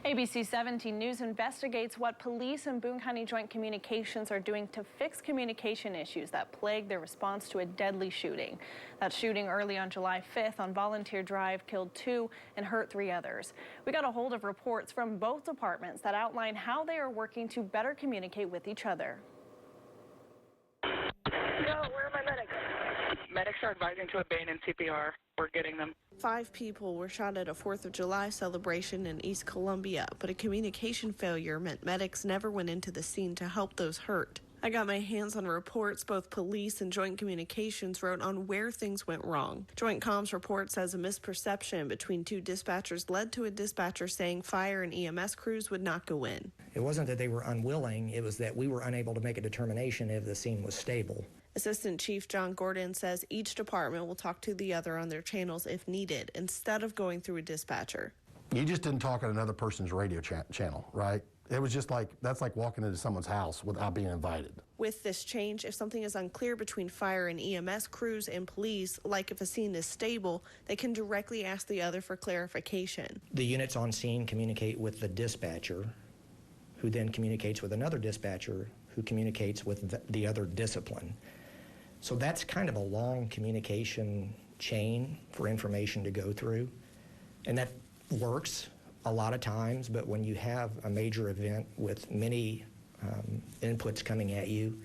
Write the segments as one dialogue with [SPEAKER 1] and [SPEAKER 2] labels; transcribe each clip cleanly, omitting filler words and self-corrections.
[SPEAKER 1] ABC 17 News investigates what police and Boone County Joint Communications are doing to fix communication issues that plague their response to a deadly shooting. That shooting early on July 5th on Volunteer Drive killed 2 and hurt 3 others. We got a hold of reports from both departments that outline how they are working to better communicate with each other.
[SPEAKER 2] Yo, where are my medics? Medics are advising to abandon CPR. We're getting them.
[SPEAKER 3] 5 people were shot at a 4th of July celebration in East Columbia, but a communication failure meant medics never went into the scene to help those hurt. I got my hands on reports both police and Joint Communications wrote on where things went wrong. Joint Comms report says a misperception between 2 dispatchers led to a dispatcher saying fire and EMS crews would not go in.
[SPEAKER 4] It wasn't that they were unwilling, it was that we were unable to make a determination if the scene was stable.
[SPEAKER 3] Assistant Chief John Gordon says each department will talk to the other on their channels if needed, instead of going through a dispatcher.
[SPEAKER 5] You just didn't talk on another person's radio channel, right? It was just like, that's like walking into someone's house without being invited.
[SPEAKER 3] With this change, if something is unclear between fire and EMS crews and police, like if a scene is stable, they can directly ask the other for clarification.
[SPEAKER 4] The units on scene communicate with the dispatcher, who then communicates with another dispatcher, who communicates with the other discipline. So that's kind of a long communication chain for information to go through, and that works a lot of times, but when you have a major event with many inputs coming at you,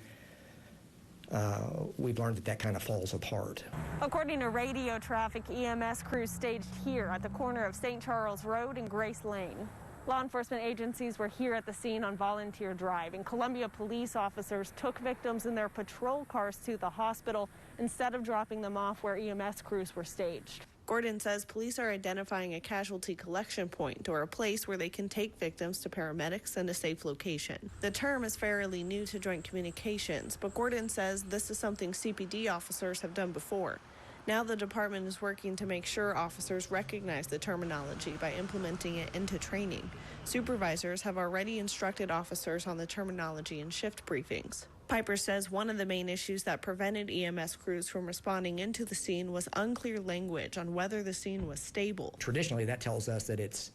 [SPEAKER 4] we've learned that kind of falls apart.
[SPEAKER 3] According to radio traffic, EMS crews staged here at the corner of St. Charles Road and Grace Lane. Law enforcement agencies were here at the scene on Volunteer Drive, and Columbia police officers took victims in their patrol cars to the hospital instead of dropping them off where EMS crews were staged. Gordon says police are identifying a casualty collection point or a place where they can take victims to paramedics and a safe location. The term is fairly new to Joint Communications, but Gordon says this is something CPD officers have done before. Now the department is working to make sure officers recognize the terminology by implementing it into training. Supervisors have already instructed officers on the terminology in shift briefings. Piper says one of the main issues that prevented EMS crews from responding into the scene was unclear language on whether the scene was stable.
[SPEAKER 4] Traditionally, that tells us that it's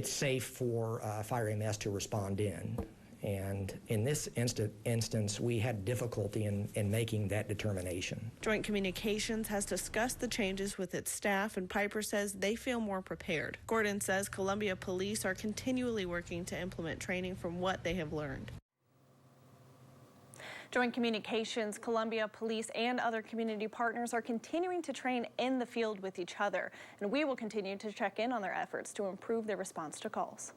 [SPEAKER 4] safe for fire EMS to respond in. And in this instance, we had difficulty in making that determination.
[SPEAKER 3] Joint Communications has discussed the changes with its staff, and Piper says they feel more prepared. Gordon says Columbia Police are continually working to implement training from what they have learned.
[SPEAKER 1] Joint Communications, Columbia Police, and other community partners are continuing to train in the field with each other, and we will continue to check in on their efforts to improve their response to calls.